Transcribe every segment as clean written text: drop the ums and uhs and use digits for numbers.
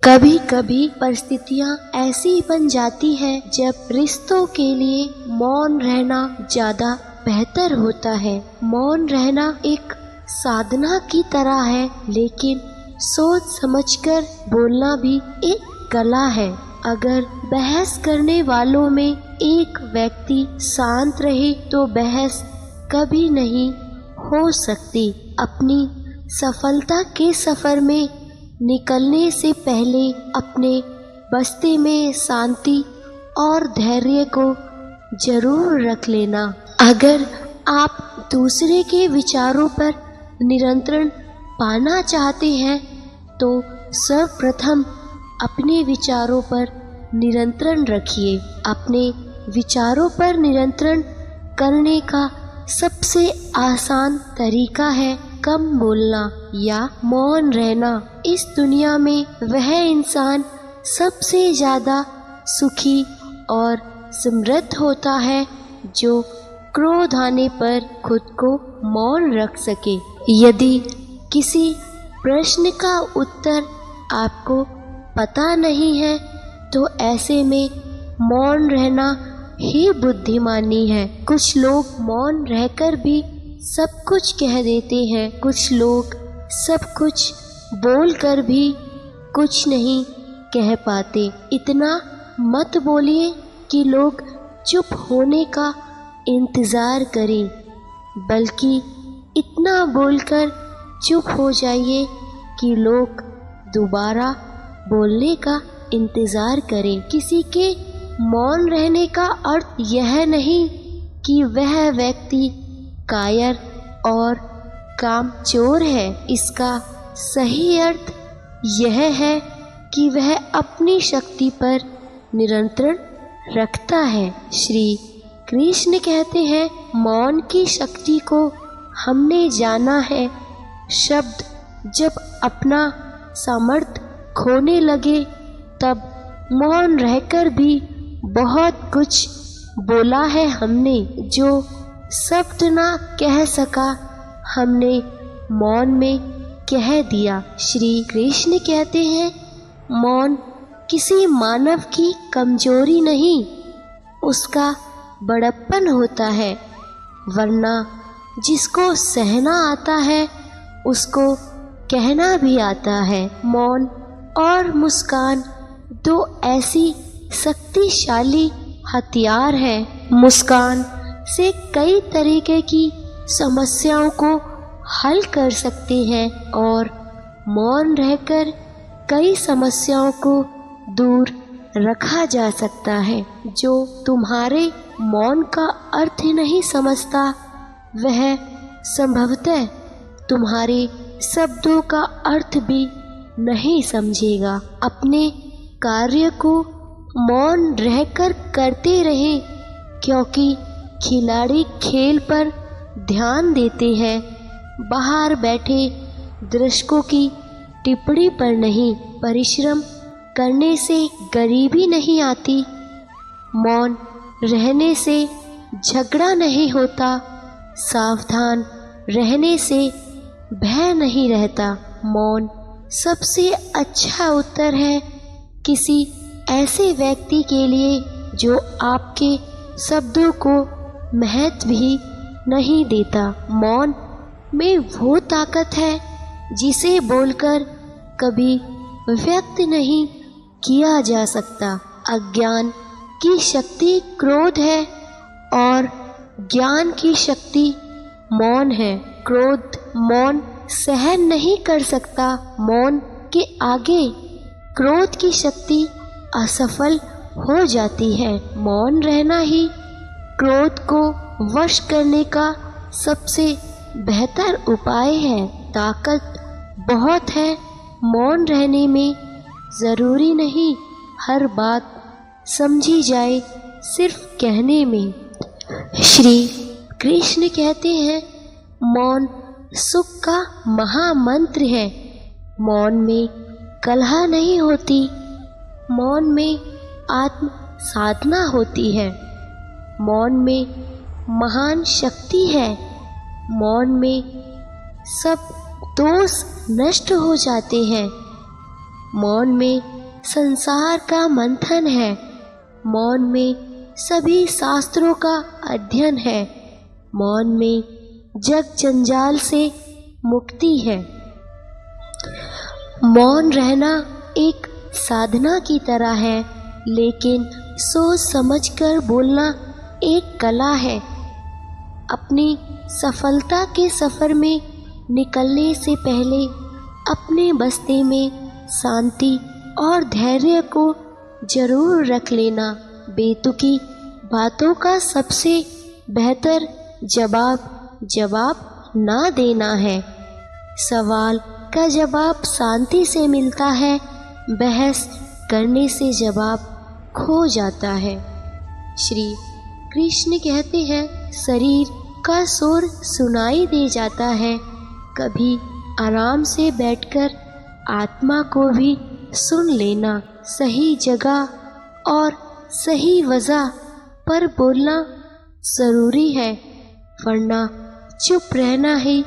कभी कभी परिस्थितियाँ ऐसी बन जाती हैं जब रिश्तों के लिए मौन रहना ज्यादा बेहतर होता है। मौन रहना एक साधना की तरह है, लेकिन सोच समझकर बोलना भी एक कला है। अगर बहस करने वालों में एक व्यक्ति शांत रहे तो बहस कभी नहीं हो सकती। अपनी सफलता के सफर में निकलने से पहले अपने बस्ते में शांति और धैर्य को जरूर रख लेना। अगर आप दूसरे के विचारों पर नियंत्रण पाना चाहते हैं तो सर्वप्रथम अपने विचारों पर नियंत्रण रखिए। अपने विचारों पर नियंत्रण करने का सबसे आसान तरीका है कम बोलना या मौन रहना। इस दुनिया में वह इंसान सबसे ज्यादा सुखी और समृद्ध होता है जो क्रोध आने पर खुद को मौन रख सके। यदि किसी प्रश्न का उत्तर आपको पता नहीं है तो ऐसे में मौन रहना ही बुद्धिमानी है। कुछ लोग मौन रहकर भी सब कुछ कह देते हैं, कुछ लोग सब कुछ बोलकर भी कुछ नहीं कह पाते। इतना मत बोलिए कि लोग चुप होने का इंतजार करें, बल्कि इतना बोलकर चुप हो जाइए कि लोग दोबारा बोलने का इंतजार करें। किसी के मौन रहने का अर्थ यह नहीं कि वह व्यक्ति कायर और कामचोर है। इसका सही अर्थ यह है कि वह अपनी शक्ति पर नियंत्रण रखता है। श्री कृष्ण कहते हैं, मौन की शक्ति को हमने जाना है। शब्द जब अपना सामर्थ्य खोने लगे तब मौन रहकर भी बहुत कुछ बोला है हमने। जो शब्द ना कह सका हमने मौन में कह दिया। श्री कृष्ण कहते हैं, मौन किसी मानव की कमजोरी नहीं, उसका बड़प्पन होता है। वरना जिसको सहना आता है उसको कहना भी आता है। मौन और मुस्कान दो ऐसी शक्तिशाली हथियार है। मुस्कान से कई तरीके की समस्याओं को हल कर सकते हैं और मौन रहकर कई समस्याओं को दूर रखा जा सकता है। जो तुम्हारे मौन का अर्थ नहीं समझता वह संभवतः तुम्हारे शब्दों का अर्थ भी नहीं समझेगा। अपने कार्य को मौन रहकर करते रहें, क्योंकि खिलाड़ी खेल पर ध्यान देते हैं, बाहर बैठे दर्शकों की टिप्पणी पर नहीं। परिश्रम करने से गरीबी नहीं आती, मौन रहने से झगड़ा नहीं होता, सावधान रहने से भय नहीं रहता। मौन सबसे अच्छा उत्तर है किसी ऐसे व्यक्ति के लिए जो आपके शब्दों को महत्व भी नहीं देता। मौन में वो ताकत है जिसे बोलकर कभी व्यक्त नहीं किया जा सकता। अज्ञान की शक्ति क्रोध है और ज्ञान की शक्ति मौन है। क्रोध मौन सहन नहीं कर सकता। मौन के आगे क्रोध की शक्ति असफल हो जाती है। मौन रहना ही क्रोध को वश करने का सबसे बेहतर उपाय है। ताकत बहुत है मौन रहने में। जरूरी नहीं हर बात समझी जाए सिर्फ कहने में। श्री कृष्ण कहते हैं, मौन सुख का महामंत्र है। मौन में कलह नहीं होती, मौन में आत्म साधना होती है। मौन में महान शक्ति है। मौन में सब दोष नष्ट हो जाते हैं। मौन में संसार का मंथन है, मौन में सभी शास्त्रों का अध्ययन है, मौन में जग जंजाल से मुक्ति है। मौन रहना एक साधना की तरह है, लेकिन सोच समझकर बोलना एक कला है। अपनी सफलता के सफ़र में निकलने से पहले अपने बस्ते में शांति और धैर्य को जरूर रख लेना। बेतुकी बातों का सबसे बेहतर जवाब ना देना है। सवाल का जवाब शांति से मिलता है, बहस करने से जवाब खो जाता है। श्री कृष्ण कहते हैं, शरीर का शोर सुनाई दे जाता है, कभी आराम से बैठकर आत्मा को भी सुन लेना। सही जगह और सही वजह पर बोलना ज़रूरी है, वरना चुप रहना ही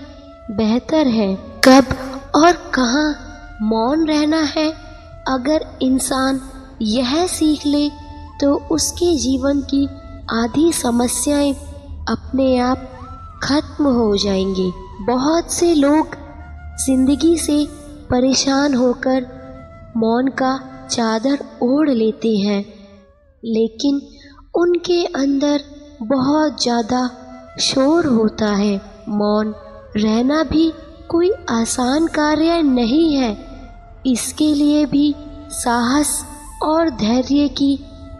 बेहतर है। कब और कहाँ मौन रहना है, अगर इंसान यह सीख ले तो उसके जीवन की आधी समस्याएं अपने आप खत्म हो जाएंगी। बहुत से लोग जिंदगी से परेशान होकर मौन का चादर ओढ़ लेते हैं, लेकिन उनके अंदर बहुत ज़्यादा शोर होता है। मौन रहना भी कोई आसान कार्य नहीं है, इसके लिए भी साहस और धैर्य की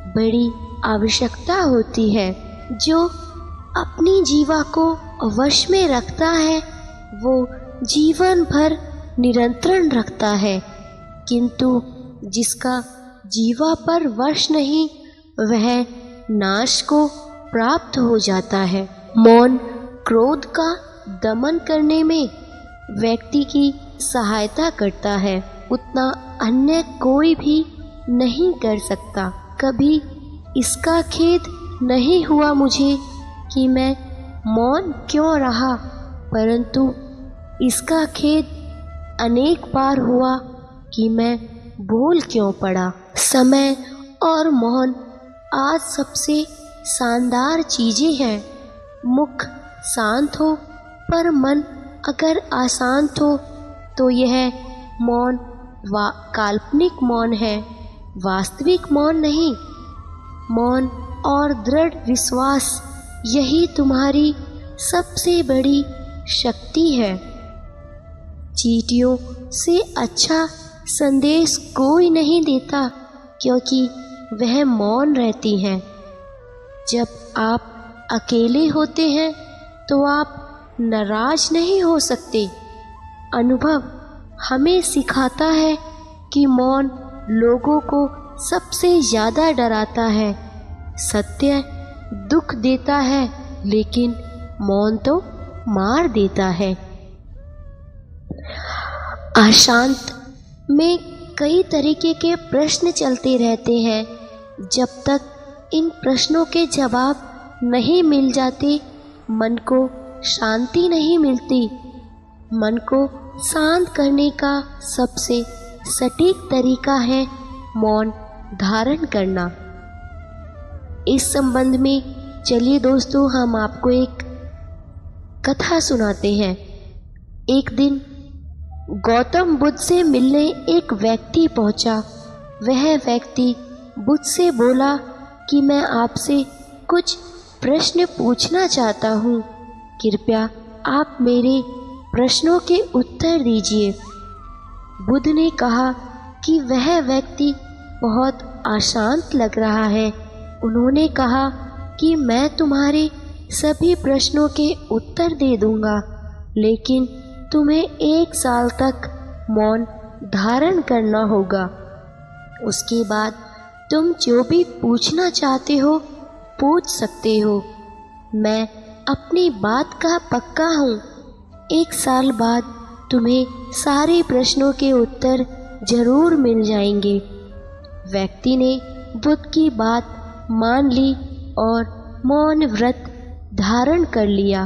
बड़ी आवश्यकता होती है। जो अपनी जीवा को वश में रखता है वो जीवन भर नियंत्रण रखता है, किंतु जिसका जीवा पर वश नहीं वह नाश को प्राप्त हो जाता है। मौन क्रोध का दमन करने में व्यक्ति की सहायता करता है, उतना अन्य कोई भी नहीं कर सकता। कभी इसका खेद नहीं हुआ मुझे कि मैं मौन क्यों रहा, परंतु इसका खेद अनेक बार हुआ कि मैं बोल क्यों पड़ा। समय और मौन आज सबसे शानदार चीज़ें हैं। मुख शांत हो पर मन अगर अशांत हो तो यह मौन काल्पनिक मौन है, वास्तविक मौन नहीं। मौन और दृढ़ विश्वास यही तुम्हारी सबसे बड़ी शक्ति है। चींटियों से अच्छा संदेश कोई नहीं देता, क्योंकि वह मौन रहती हैं। जब आप अकेले होते हैं तो आप नाराज नहीं हो सकते। अनुभव हमें सिखाता है कि मौन लोगों को सबसे ज़्यादा डराता है। सत्य दुख देता है, लेकिन मौन तो मार देता है। अशांत में कई तरीके के प्रश्न चलते रहते हैं। जब तक इन प्रश्नों के जवाब नहीं मिल जाते, मन को शांति नहीं मिलती। मन को शांत करने का सबसे सटीक तरीका है मौन धारण करना। इस संबंध में चलिए दोस्तों, हम आपको एक कथा सुनाते हैं। एक दिन गौतम बुद्ध से मिलने एक व्यक्ति पहुंचा। वह व्यक्ति बुद्ध से बोला कि मैं आपसे कुछ प्रश्न पूछना चाहता हूँ, कृपया आप मेरे प्रश्नों के उत्तर दीजिए। बुद्ध ने कहा कि वह व्यक्ति बहुत अशांत लग रहा है। उन्होंने कहा कि मैं तुम्हारे सभी प्रश्नों के उत्तर दे दूंगा, लेकिन तुम्हें 1 साल तक मौन धारण करना होगा। उसके बाद तुम जो भी पूछना चाहते हो पूछ सकते हो। मैं अपनी बात का पक्का हूँ। 1 साल बाद तुम्हें सारे प्रश्नों के उत्तर जरूर मिल जाएंगे। व्यक्ति ने बुद्ध की बात मान ली और मौन व्रत धारण कर लिया।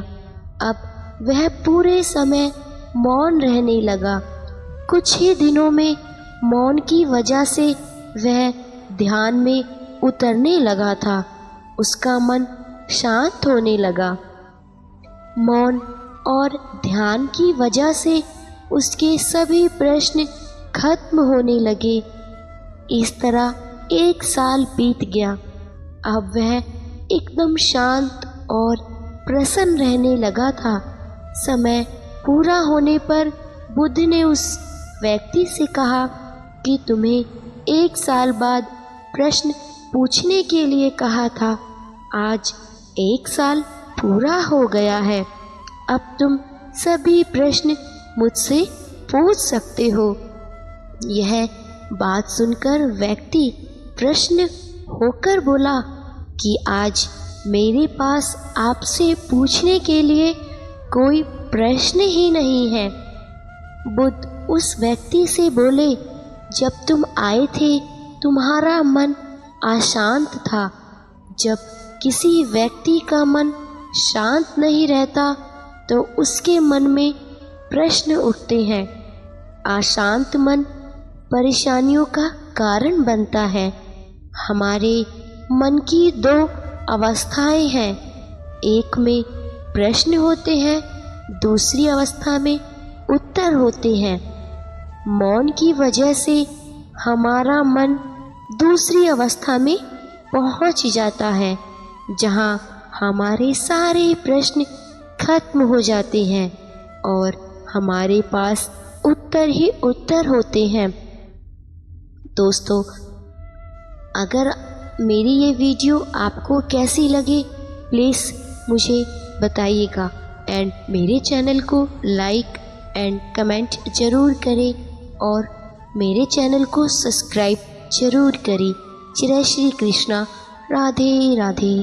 अब वह पूरे समय मौन रहने लगा। कुछ ही दिनों में मौन की वजह से वह ध्यान में उतरने लगा था। उसका मन शांत होने लगा। मौन और ध्यान की वजह से उसके सभी प्रश्न खत्म होने लगे। इस तरह 1 साल बीत गया। अब वह एकदम शांत और प्रसन्न रहने लगा था। समय पूरा होने पर बुद्ध ने उस व्यक्ति से कहा कि तुम्हें 1 साल बाद प्रश्न पूछने के लिए कहा था। आज 1 साल पूरा हो गया है। अब तुम सभी प्रश्न मुझसे पूछ सकते हो। यह बात सुनकर व्यक्ति प्रश्न होकर बोला कि आज मेरे पास आपसे पूछने के लिए कोई प्रश्न ही नहीं है। बुद्ध उस व्यक्ति से बोले, जब तुम आए थे तुम्हारा मन अशांत था। जब किसी व्यक्ति का मन शांत नहीं रहता तो उसके मन में प्रश्न उठते हैं। अशांत मन परेशानियों का कारण बनता है। हमारे मन की 2 अवस्थाएं हैं। एक में प्रश्न होते हैं, दूसरी अवस्था में उत्तर होते हैं। मौन की वजह से हमारा मन दूसरी अवस्था में पहुंच जाता है, जहां हमारे सारे प्रश्न खत्म हो जाते हैं और हमारे पास उत्तर ही उत्तर होते हैं। दोस्तों, अगर मेरी ये वीडियो आपको कैसी लगे प्लीज़ मुझे बताइएगा एंड मेरे चैनल को लाइक एंड कमेंट ज़रूर करें और मेरे चैनल को सब्सक्राइब ज़रूर करें। जय श्री कृष्णा। राधे राधे।